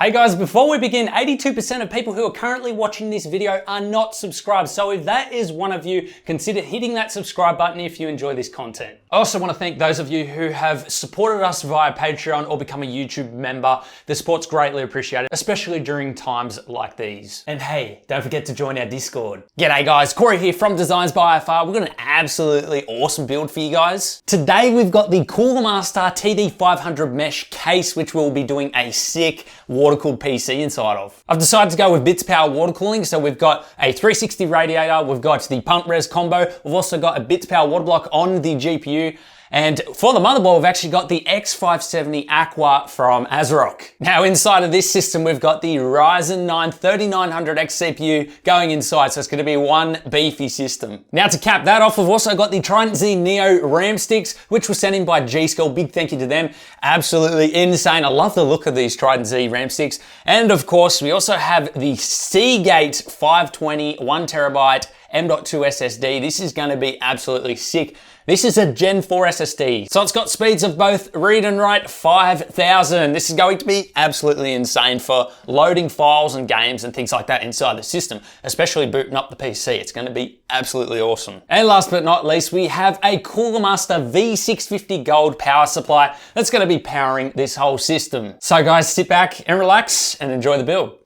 Hey guys, before we begin, 82% of people who are currently watching this video are not subscribed. So if that is one of you, consider hitting that subscribe button if you enjoy this content. I also want to thank those of you who have supported us via Patreon or become a YouTube member. The support's greatly appreciated, especially during times like these. And hey, don't forget to join our Discord. G'day guys, Corey here from Designs by FR. We've got an absolutely awesome build for you guys. Today we've got the Cooler Master TD500 mesh case, which we'll be doing a sick water-cooled PC inside of. I've decided to go with Bitspower water cooling, so we've got a 360 radiator, we've got the pump res combo, we've also got a Bitspower water block on the GPU, and for the motherboard, we've actually got the X570 Aqua from Asrock. Now inside of this system, we've got the Ryzen 9 3900X CPU going inside, so it's gonna be one beefy system. Now to cap that off, we've also got the Trident Z Neo RAM sticks, which were sent in by G.skill. Big thank you to them. Absolutely insane. I love the look of these Trident Z RAM sticks. And of course, we also have the Seagate 520 1TB M.2 SSD. This is gonna be absolutely sick. This is a Gen 4 SSD. So it's got speeds of both read and write 5,000. This is going to be absolutely insane for loading files and games and things like that inside the system, especially booting up the PC. It's gonna be absolutely awesome. And last but not least, we have a Cooler Master V650 Gold power supply that's gonna be powering this whole system. So guys, sit back and relax and enjoy the build.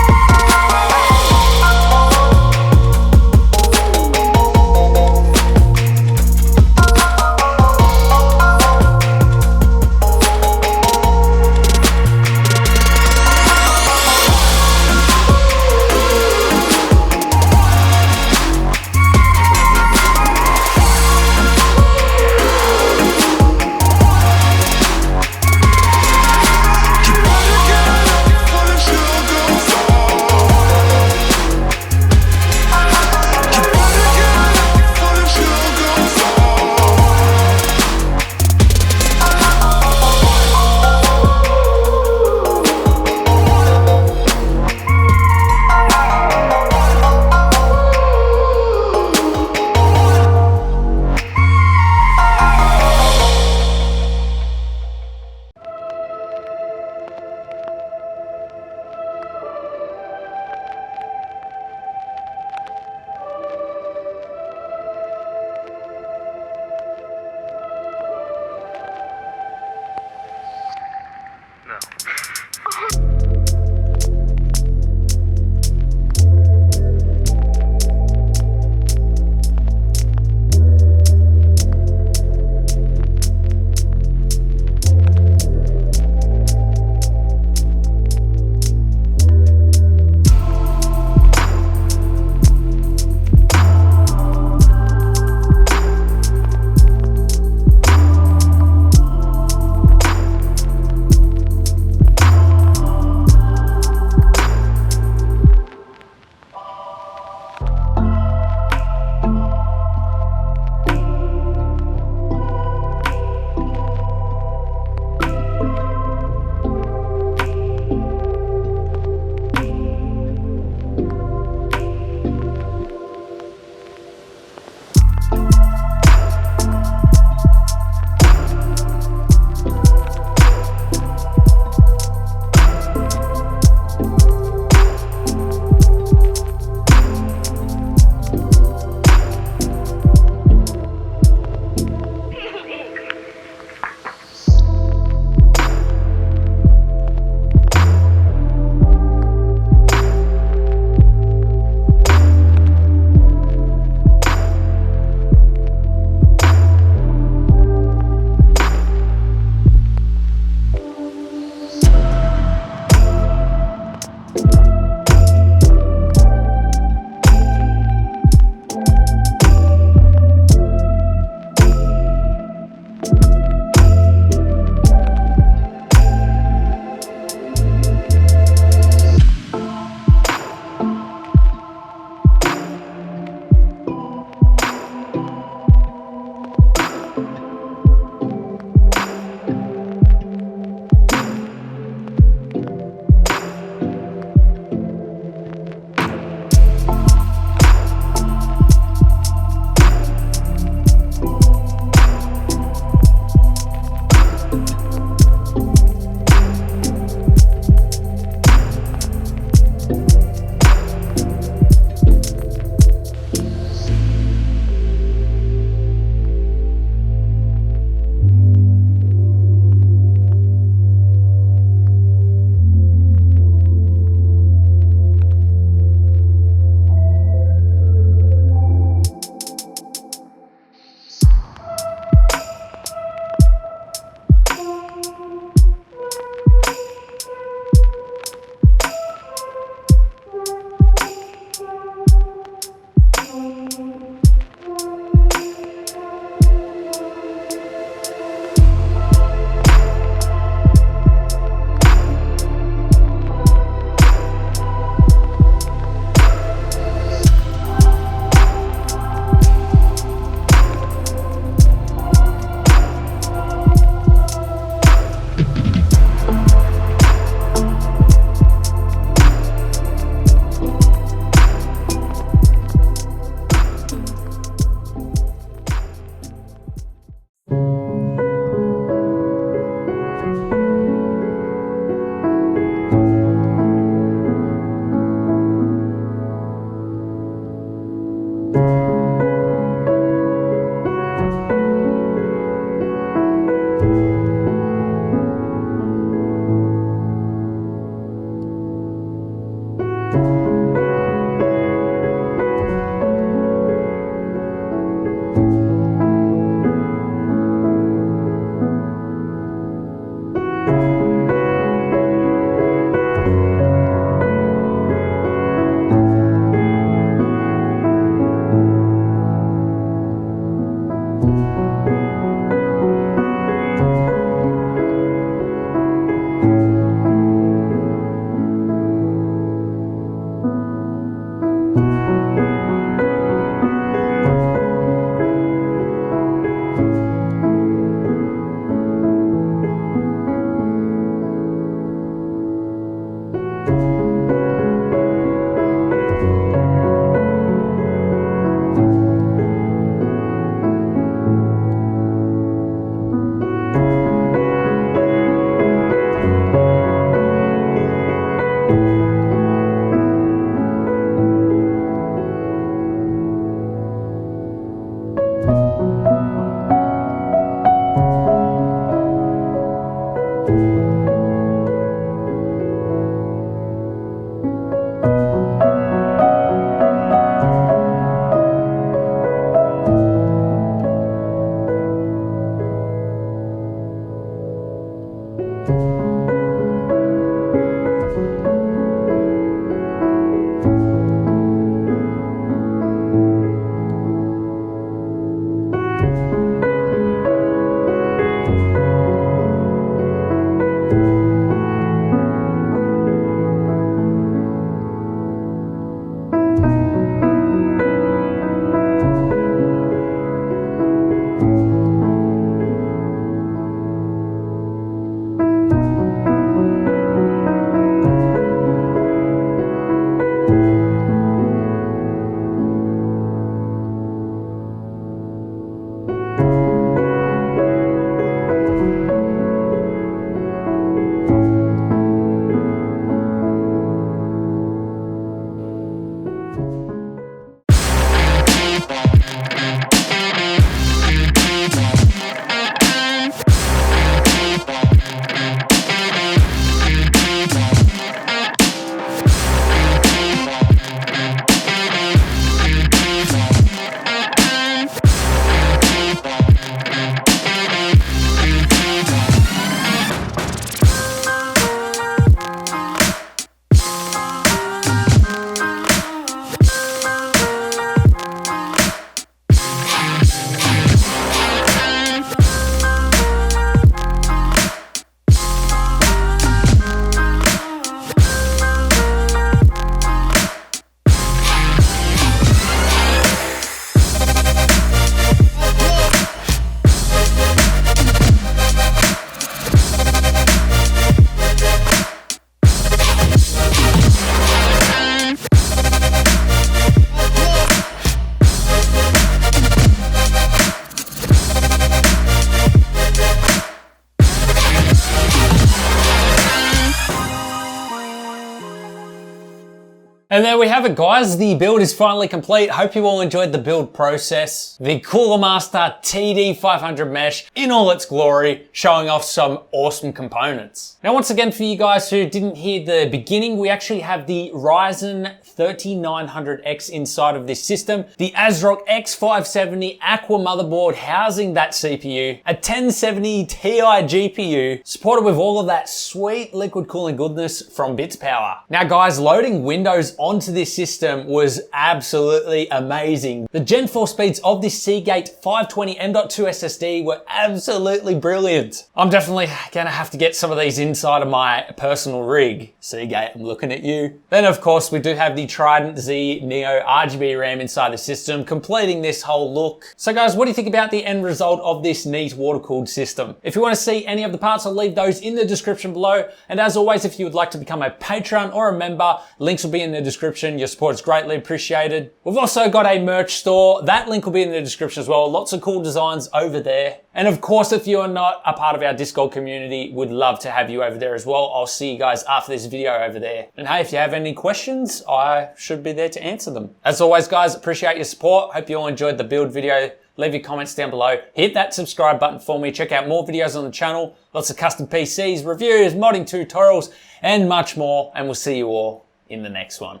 And there we have it, guys. The build is finally complete. Hope you all enjoyed the build process. The Cooler Master TD500 mesh in all its glory, showing off some awesome components. Now, once again, for you guys who didn't hear the beginning, we actually have the Ryzen 3900X inside of this system, the Asrock X570 Aqua Motherboard housing that CPU, a 1070 Ti GPU, supported with all of that sweet liquid cooling goodness from Bitspower. Now guys, loading Windows onto this system was absolutely amazing. The Gen 4 speeds of this Seagate 520 M.2 SSD were absolutely brilliant. I'm definitely gonna have to get some of these inside of my personal rig. Seagate, I'm looking at you. Then of course we do have the Trident Z Neo RGB RAM inside the system, completing this whole look. So guys, what do you think about the end result of this neat water-cooled system? If you want to see any of the parts, I'll leave those in the description below. And as always, if you would like to become a patron or a member, links will be in the description. Your support is greatly appreciated. We've also got a merch store. That link will be in the description as well. Lots of cool designs over there. And of course, if you're not a part of our Discord community, would love to have you over there as well. I'll see you guys after this video over there. And hey, if you have any questions, I should be there to answer them. As always, guys, appreciate your support. Hope you all enjoyed the build video. Leave your comments down below. Hit that subscribe button for me. Check out more videos on the channel. Lots of custom PCs, reviews, modding tutorials, and much more. And we'll see you all in the next one.